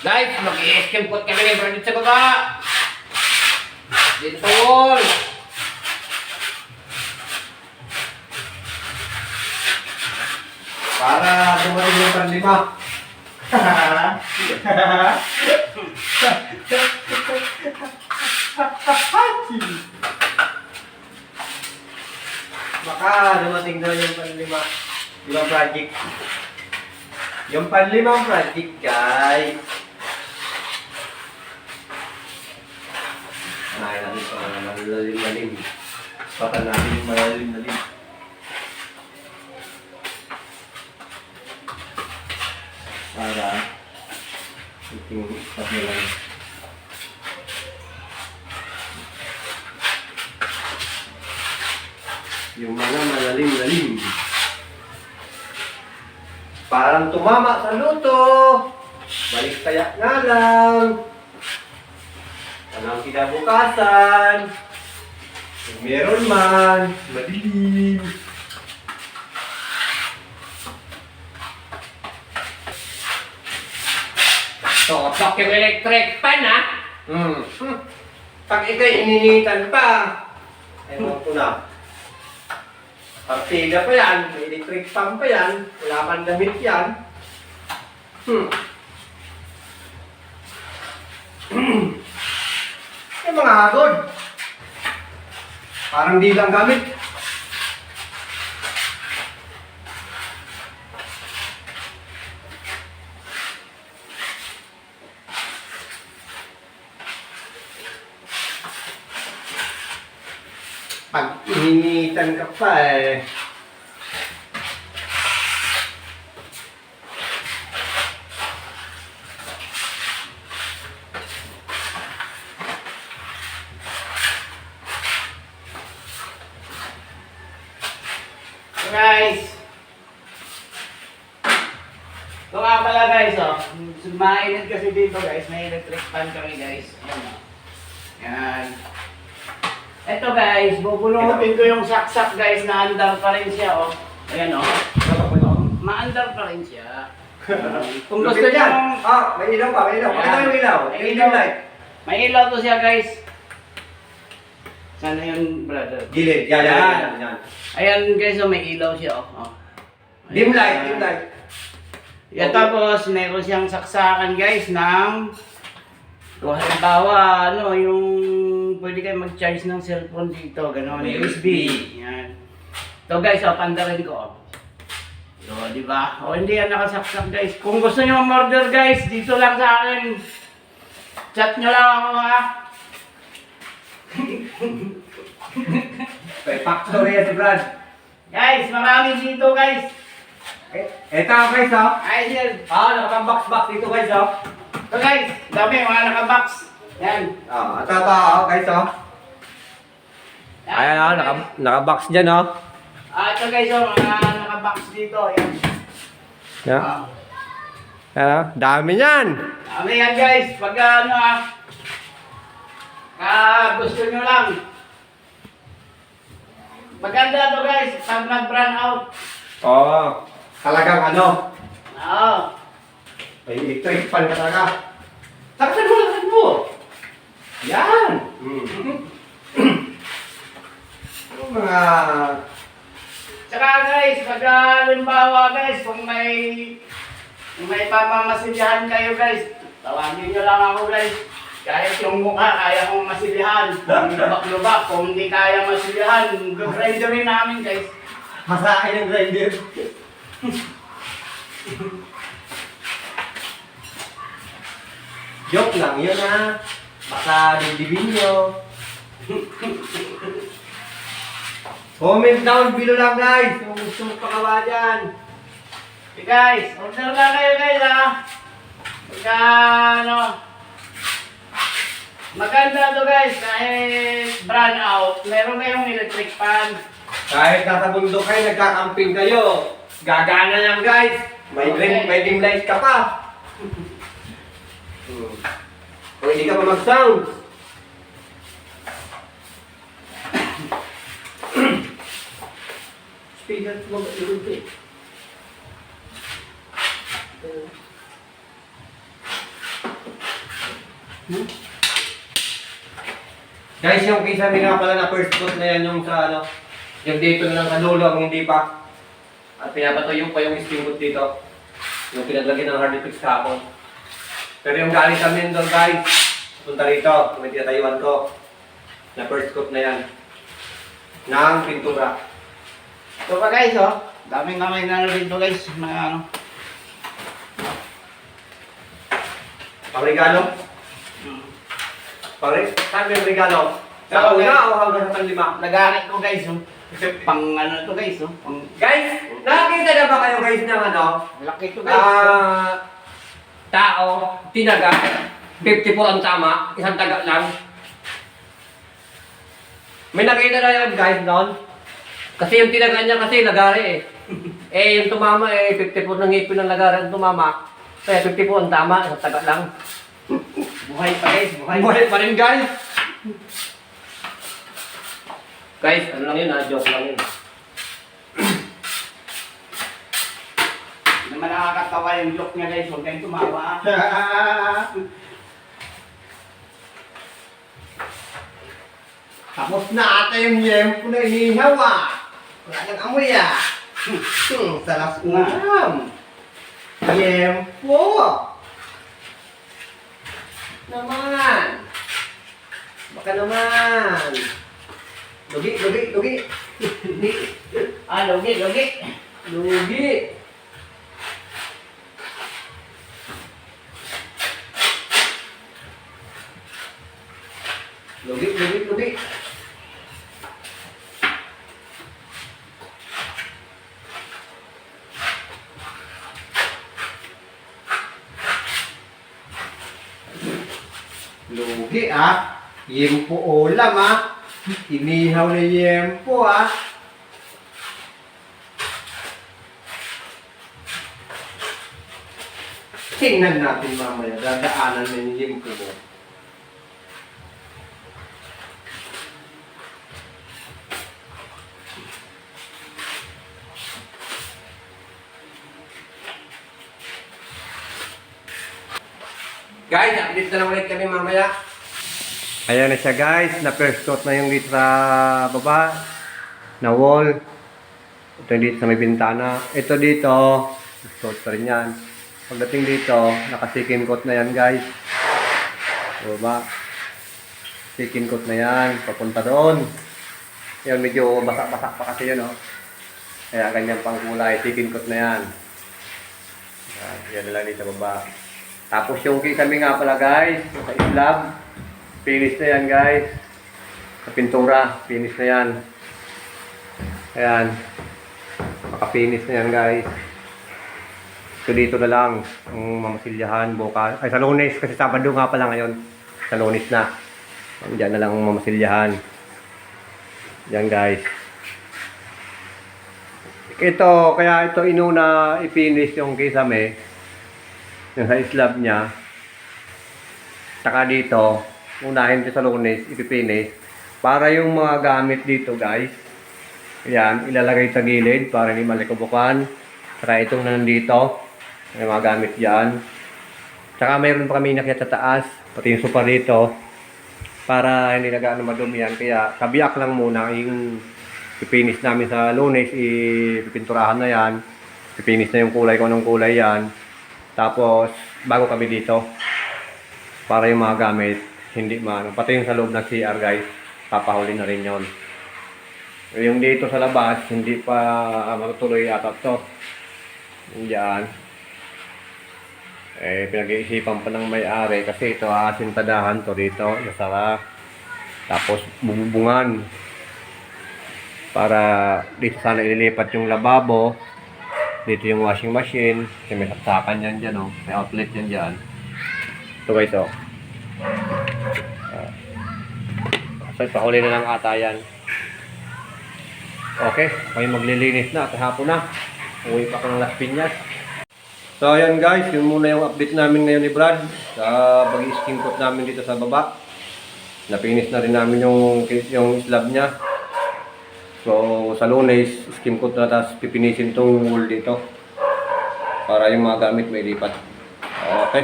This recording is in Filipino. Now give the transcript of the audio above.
Guys, mag-i-escampot kami ng Bernard sa baba. Dito tol. Para dumating yung panlima. Baka dumating daw yung panlima. Limang project. Yung panlimang project, guys. Kanahin natin ito na malalim-lalim. Patan natin yung malalim-lalim. Para iting stop nyo lang. Yung mga malalim-lalim. Parang tumama sa luto. Balik kaya nga lang. Anong kinabukasan? Kung meron man, madilim. Totok yung electric fan ha. Pag ika'y ininitan pa, ewan ko na. Partida pa yan, may electric fan pa yan, wala pang damit yan. Yung mga hagod. Parang di lang gamit. Pag ininitan ka pa eh. Guys, ito nga pala guys, oh. Mainit kasi dito guys, may electric fan kami guys. Ayan, oh. Yan. Ito guys, bubunutin ko yung saksak guys, na andar pa rin siya, oh. Ayan, oh. Maandar pa rin siya. Kung gusto Lupit niya, yan. May ilaw pa, may ilaw. Pakita yung ilaw. May Yung ilaw. light. May ilaw to siya guys. Sana yun, brother? Gilid, yan. Ayan guys, oh, may ilaw siya, oh. Dim light, dim light. Yeah, tapos meron siyang saksakan guys ng kung halimbawa yung pwede kayo mag-charge ng cellphone dito, gano'n, USB. Yan. Ito guys, pandarin ko. So, di ba? O hindi yan nakasaksak guys. Kung gusto niyo mag-order guys, dito lang sa akin. Chat nyo lang ako ha. May factory yan si Brad. Guys, marami dito guys. Eto guys, oh. Ay, sir. Nakapang-box dito guys, oh. Ito guys, dami mga nakabox. Yan. Ito, guys, oh. Ayan, oh, naka-box dyan, oh. Ito guys, mga nakabox dito. Yan. Yeah. Dami yan. Dami yan guys. Pag gusto nyo lang. Maganda to guys. Pag nag-brand out. Oo. Talagang ano. Oo. May electric fan ka talaga. Laksan mo. Yan. Yung mga... Tsaka guys, pag halimbawa guys, kung may pamamasilyahan kayo guys, tawagin nyo lang ako guys. Kahit yung mukha, kaya kong masilihan. Yung lubak-lubak, kung hindi kaya masilihan, gagrinderin namin guys. Masakin ng grinder. Joke lang yun, ha. Baka dibdibin nyo. Comment down below lang guys kung gusto mo pakawa dyan. Okay guys, order na kayo guys ha. Pagka maganda to guys, kahit brand out, meron kayong electric fan. Kahit nasa bundok kayo, nagkakamping kayo, gagana yan guys. May dim light ka pa. Kung hindi ka pa mag-sound. Speed mo ba ito? Guys, yung kisame nga pala na first coat na yan yung sa ano, yung dito na lang sa dulo ang hindi pa. At pinapatuyo pa yung skin coat dito. Yung pinaglagyan ng hard fix kahapon. Pero yung galing kami doon guys, punta rito, may tinatayuan ko. Na first coat na yan. Ng pintura. Ito pa guys, oh. Daming kamay na dito guys. Mga ano. Pang-regalo? Saan yung regalo? Sa una o hanggang sa pang-lima? Nag-aaral ko guys, oh. Pang ano to guys, oh. Pang Guys, nakakita na ba kayo guys ng ano? laki to guys. Oh. Tao, tinaga, 54 ang tama, isang taga lang. May nakita na yun guys noon? Kasi yung tinaga niya kasi lagari eh. Yung tumama 54 ng ngipin ng lagari ang tumama. Kaya 54 ang tama, isang taga lang. Buhay pa guys, buhay. Buhay pa rin guys! Guys, ano lang yun joke lang yun. Hindi naman nakakatawa yung joke niya guys, huwag kayong tumawa. Tapos na ata yung yempo na inihaw ah! Wala nang amoy ah! Sarap ulam! Yempo! Naman! Baka naman! Lugi, lugi, lugi! Ah, logi, logi. Lugi! Lugi, lugi, lugi! Lugi ah! Yempo ulam ah! Inihaw na yempo ah! Tingnan natin mamaya, dadaanan na yung yempo mo. Guys, update na lang ulit kami mamaya. Ayan na siya guys, na first coat na yung dito sa baba, na wall. Ito yung dito sa may bintana. Ito dito, first coat pa rin yan. Pagdating dito, naka-second coat na yan guys. Baba. Second coat na yan, papunta doon. Yan, medyo basak-basak pa kasi yun oh. Kaya ganyan pang kulay, second coat na yan. Yan na lang dito sa baba. Tapos yung kisame nga pala guys, sa slab. Finish na yan guys. Sa pintura, finish na yan. Ayan. Maka-finish na yan guys. So dito na lang ang mamasilyahan bukas. Ay sa Lunes kasi Sabado nga pala ngayon. Sa Lunes na. Diyan na lang ang mamasilyahan. Yan guys. Ito, kaya ito inuna i-finish yung kisame. Yung sa slab niya. Saka dito, unahin ko sa Lunes, ipipinish. Para yung mga gamit dito guys, ayan, ilalagay sa gilid para hindi malikubukan. Saka itong nandito, may mga gamit dyan. Saka mayroon pa kami nakita sa taas, pati yung sopa dito, para hindi na gaano madumi yan. Kaya kabiyak lang muna yung ipinish namin sa Lunes, ipipinturahan na yan. Ipinish na yung kulay kung anong kulay yan. Tapos, bago kami dito, para yung mga gamit, hindi maano. Pati yung sa loob ng CR guys, papahuli na rin yon. Yung dito sa labas, hindi pa matutuloy ata to. Diyan. Pinag-iisipan pa ng may-ari kasi ito asintadahan to dito, nasara. Tapos bubungan. Para dito sana ililipat yung lababo. Dito yung washing machine. Kasi may saksakan yan dyan, oh. May outlet yan dyan. Ito guys, oh. So, pahuli na lang ata yan. Okay, kayo maglilinis na at hapon na. Uwi pa ko ng Las Piñas. So ayan guys, yun muna yung update namin ngayon ni Brad. Sa pag-skin coat namin dito sa baba. Napinis na rin namin yung slab niya. So sa Lunes, skin coat na tapos pipinisin tong wall dito. Para yung mga gamit may lipat. Okay.